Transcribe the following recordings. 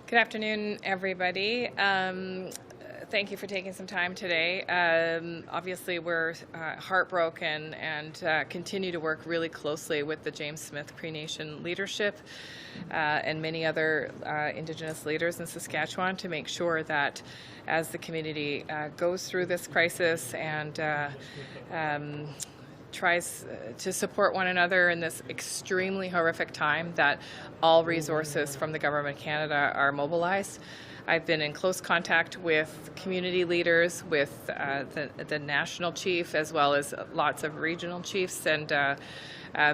Good afternoon, everybody. Thank you for taking some time today. Obviously, we're heartbroken and continue to work really closely with the James Smith Cree Nation leadership and many other Indigenous leaders in Saskatchewan to make sure that as the community goes through this crisis and tries to support one another in this extremely horrific time, that all resources from the Government of Canada are mobilized. I've been in close contact with community leaders, with the national chief, as well as lots of regional chiefs, and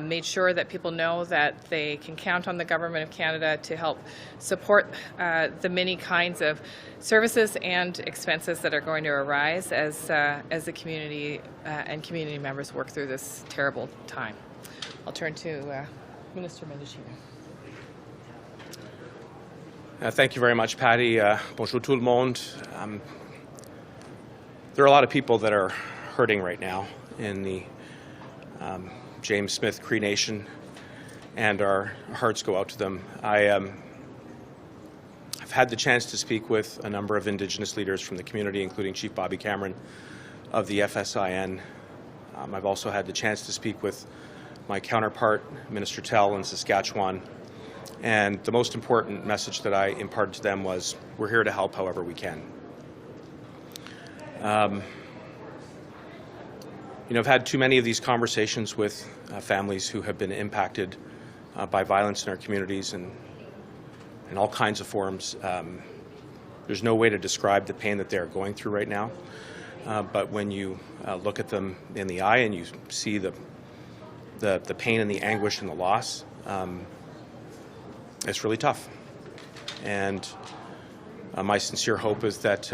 made sure that people know that they can count on the Government of Canada to help support the many kinds of services and expenses that are going to arise as the community and community members work through this terrible time. I'll turn to Minister Mendicino. Thank you very much, Patty. Bonjour tout le monde. There are a lot of people that are hurting right now in the James Smith Cree Nation, and our hearts go out to them. I've had the chance to speak with a number of Indigenous leaders from the community, including Chief Bobby Cameron of the FSIN. I've also had the chance to speak with my counterpart, Minister Tell in Saskatchewan. And the most important message that I imparted to them was, we're here to help however we can. I've had too many of these conversations with families who have been impacted by violence in our communities and in all kinds of forms. There's no way to describe the pain that they're going through right now. But when you look at them in the eye and you see the pain and the anguish and the loss, it's really tough. And my sincere hope is that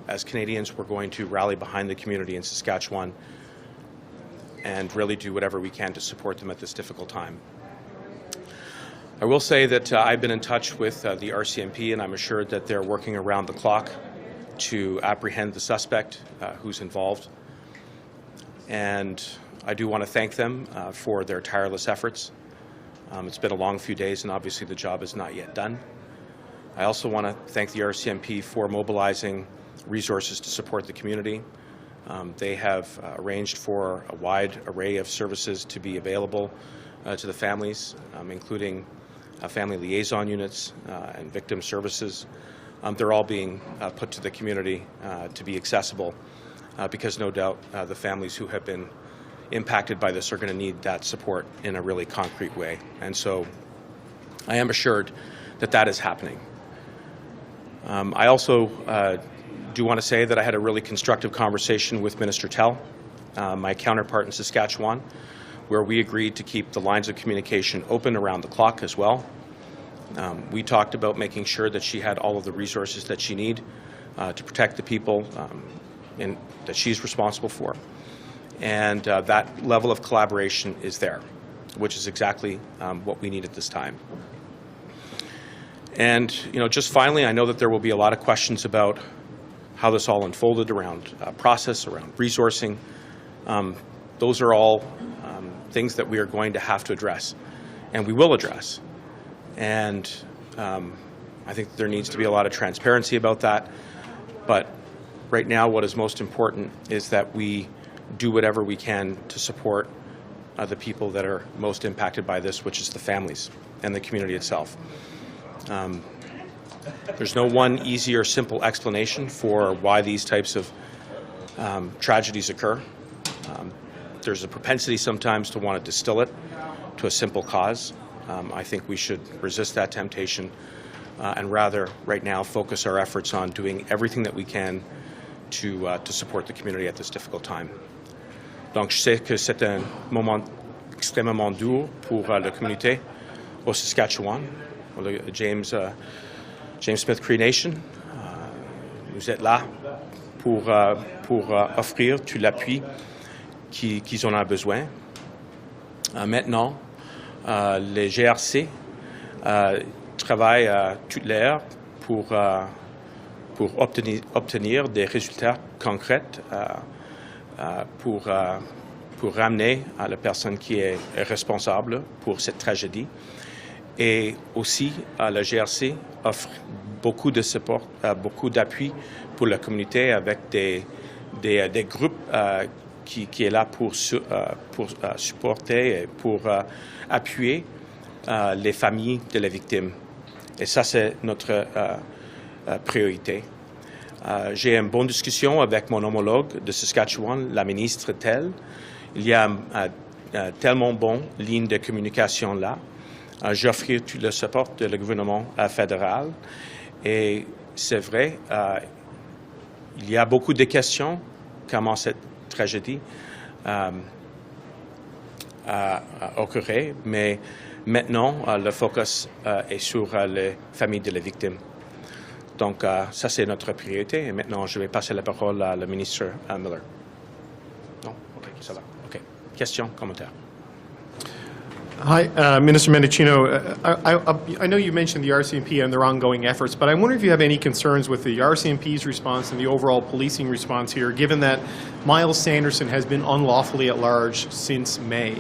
as Canadians, we're going to rally behind the community in Saskatchewan and really do whatever we can to support them at this difficult time. I will say that I've been in touch with the RCMP, and I'm assured that they're working around the clock to apprehend the suspect who's involved. And I do want to thank them for their tireless efforts. It's been a long few days, and obviously the job is not yet done. I also want to thank the RCMP for mobilizing resources to support the community. They have arranged for a wide array of services to be available to the families, including family liaison units and victim services. They're all being put to the community to be accessible because no doubt the families who have been impacted by this are going to need that support in a really concrete way. And so I am assured that that is happening. I also do want to say that I had a really constructive conversation with Minister Tell, my counterpart in Saskatchewan, where we agreed to keep the lines of communication open around the clock as well. We talked about making sure that she had all of the resources that she needs to protect the people that she's responsible for. And that level of collaboration is there, which is exactly what we need at this time. And, just finally, I know that there will be a lot of questions about how this all unfolded around process, around resourcing. Those are all things that we are going to have to address, and we will address. And I think there needs to be a lot of transparency about that. But right now, what is most important is that we do whatever we can to support the people that are most impacted by this, which is the families and the community itself. There's no one easy or simple explanation for why these types of tragedies occur. There's a propensity sometimes to want to distill it to a simple cause. I think we should resist that temptation and rather, right now, focus our efforts on doing everything that we can to support the community at this difficult time. Donc, je sais que c'est un moment extrêmement dur pour la communauté au Saskatchewan, le James Smith Cree Nation. Vous êtes là pour offrir tout l'appui qu'ils en ont besoin. Maintenant, les GRC travaillent à toute l'heure pour obtenir des résultats concrets pour ramener à la personne qui est responsable pour cette tragédie. Et aussi, la GRC offre beaucoup de support, beaucoup d'appui pour la communauté avec des groupes qui est là pour supporter et pour appuyer les familles de la victime. Et ça, c'est notre priorité. J'ai une bonne discussion avec mon homologue de Saskatchewan, la ministre Tell. Il y a tellement bonne ligne de communication là. J'offre tout le support de le gouvernement fédéral. Et c'est vrai, il y a beaucoup de questions comment cette tragédie a occurré, mais maintenant, le focus est sur les familles de la victime. Donc, ça, c'est notre priorité. Et maintenant, je vais passer la parole à le ministre Miller. Non? OK, ça va. OK. Questions, commentaires? Hi, Minister Mendicino. I know you mentioned the RCMP and their ongoing efforts, but I wonder if you have any concerns with the RCMP's response and the overall policing response here, given that Miles Sanderson has been unlawfully at large since May.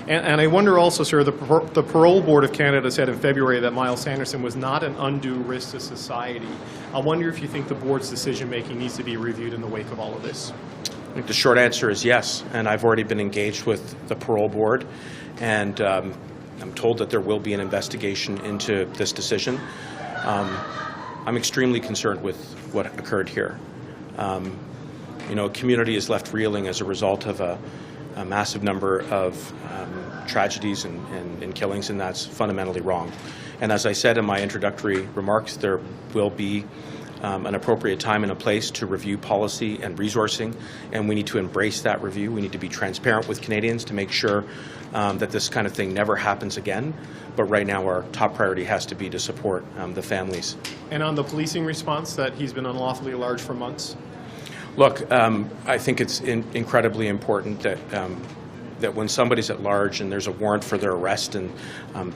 And I wonder also, sir, the Parole Board of Canada said in February that Miles Sanderson was not an undue risk to society. I wonder if you think the board's decision-making needs to be reviewed in the wake of all of this. I think the short answer is yes, and I've already been engaged with the Parole Board, and I'm told that there will be an investigation into this decision. I'm extremely concerned with what occurred here. A community is left reeling as a result of a massive number of tragedies and killings, and that's fundamentally wrong. And as I said in my introductory remarks, there will be an appropriate time and a place to review policy and resourcing, and we need to embrace that review. We need to be transparent with Canadians to make sure that this kind of thing never happens again. But right now, our top priority has to be to support the families. And on the policing response, that he's been unlawfully at large for months? Look, I think it's incredibly important that when somebody's at large and there's a warrant for their arrest and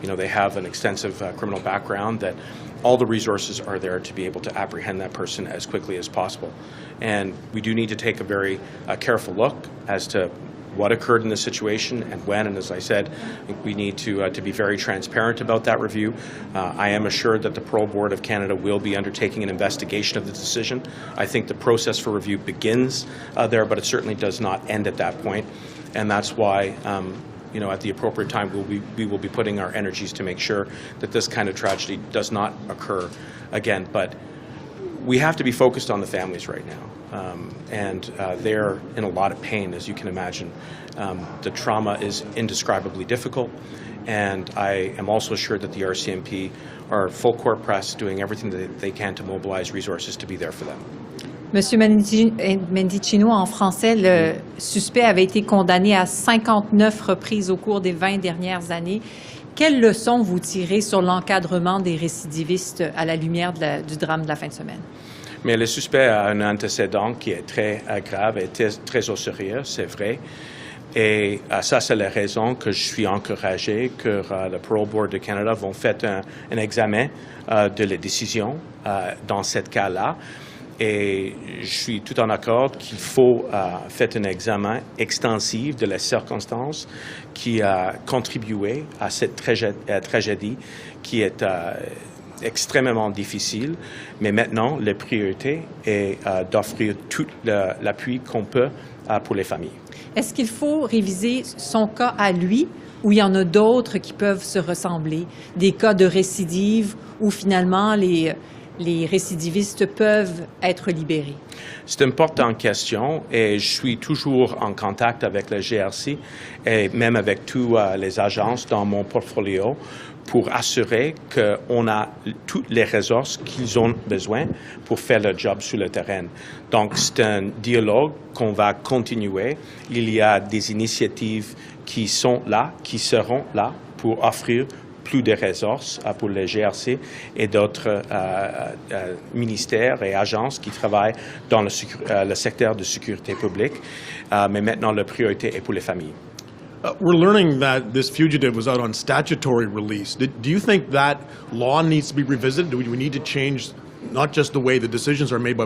they have an extensive criminal background, that all the resources are there to be able to apprehend that person as quickly as possible. And we do need to take a very careful look as to what occurred in the situation and when. And as I said, I think we need to be very transparent about that review. I am assured that the Parole Board of Canada will be undertaking an investigation of the decision. I think the process for review begins there, but it certainly does not end at that point. And that's why, at the appropriate time, we will be putting our energies to make sure that this kind of tragedy does not occur again. But we have to be focused on the families right now. They're in a lot of pain, as you can imagine. The trauma is indescribably difficult. And I am also assured that the RCMP are full court press, doing everything that they can to mobilize resources to be there for them. Monsieur Mendicino, en français, le suspect avait été condamné à 59 reprises au cours des 20 dernières années. Quelles leçons vous tirez sur l'encadrement des récidivistes à la lumière du drame de la fin de semaine? Mais le suspect a un antécédent qui est très grave et très au sérieux, c'est vrai. Et ça, c'est la raison que je suis encouragé que le Parole Board de Canada vont faire un examen de la décision dans ce cas-là. Et je suis tout en accord qu'il faut faire un examen extensif de les circonstances qui a contribué à cette tragédie qui est extrêmement difficile. Mais maintenant, la priorité est d'offrir tout l'appui qu'on peut pour les familles. Est-ce qu'il faut réviser son cas à lui ou il y en a d'autres qui peuvent se ressembler? Des cas de récidive où finalement les récidivistes peuvent être libérés? C'est une importante question et je suis toujours en contact avec la GRC et même avec toutes les agences dans mon portfolio pour assurer qu'on a toutes les ressources qu'ils ont besoin pour faire le job sur le terrain. Donc, c'est un dialogue qu'on va continuer. Il y a des initiatives qui sont là, qui seront là pour offrir plus de ressources pour les GRC et d'autres ministères et agences qui travaillent dans le secteur de sécurité publique. Mais maintenant, la priorité est pour les familles. We're learning that this fugitive was out on statutory release. Do you think that law needs to be revisited? Do we need to change not just the way the decisions are made by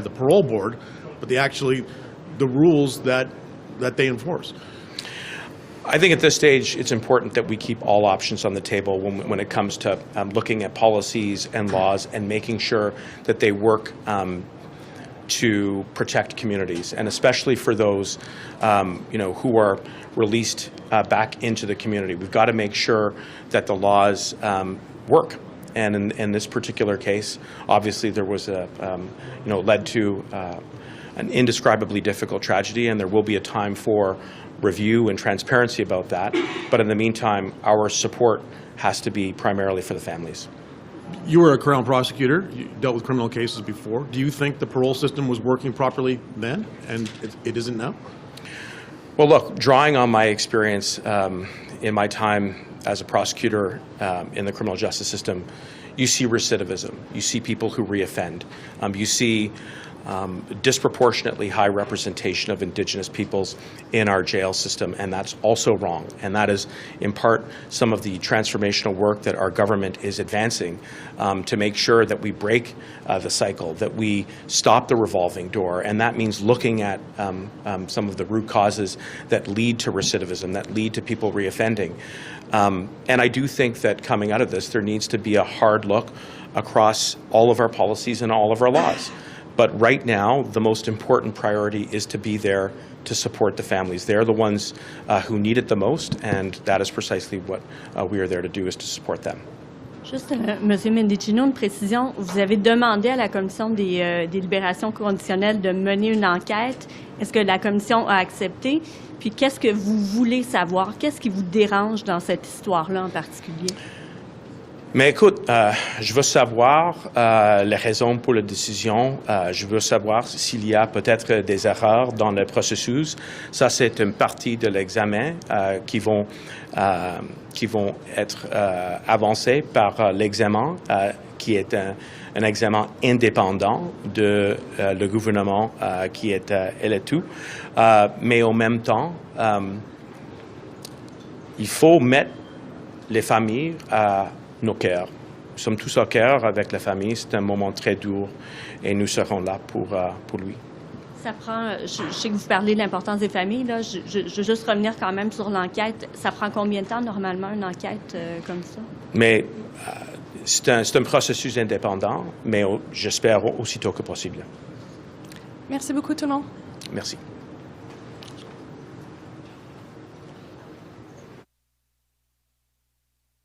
the parole board, but the rules that they enforce? I think at this stage it's important that we keep all options on the table when it comes to looking at policies and laws and making sure that they work to protect communities, and especially for those who are released back into the community. We've got to make sure that the laws work. And in this particular case, obviously there was led to an indescribably difficult tragedy, and there will be a time for review and transparency about that. But in the meantime, our support has to be primarily for the families. You were a Crown prosecutor. You dealt with criminal cases before. Do you think the parole system was working properly then, and it isn't now? Well, look, drawing on my experience in my time as a prosecutor in the criminal justice system, you see recidivism. You see people who reoffend. You see disproportionately high representation of Indigenous peoples in our jail system, and that's also wrong. And that is, in part, some of the transformational work that our government is advancing to make sure that we break the cycle, that we stop the revolving door, and that means looking at some of the root causes that lead to recidivism, that lead to people reoffending. And I do think that coming out of this, there needs to be a hard look across all of our policies and all of our laws. But right now, the most important priority is to be there to support the families. They're the ones who need it the most, and that is precisely what we are there to do, is to support them. Juste, M. Mendicino, une précision. Vous avez demandé à la Commission des libérations conditionnelles de mener une enquête. Est-ce que la Commission a accepté? Puis qu'est-ce que vous voulez savoir? Qu'est-ce qui vous dérange dans cette histoire-là en particulier? Mais écoute, je veux savoir les raisons pour la décision. Je veux savoir s'il y a peut-être des erreurs dans le processus. Ça, c'est une partie de l'examen qui vont être avancées par l'examen, qui est un examen indépendant de le gouvernement qui est élu. Mais en même temps, il faut mettre les familles à nos cœurs. Nous sommes tous au cœur avec la famille. C'est un moment très dur et nous serons là pour lui. Ça prend, je sais que vous parlez de l'importance des familles, là. Je veux juste revenir quand même sur l'enquête. Ça prend combien de temps normalement une enquête comme ça? Mais c'est un processus indépendant, mais j'espère aussitôt que possible. Merci beaucoup tout le monde. Merci.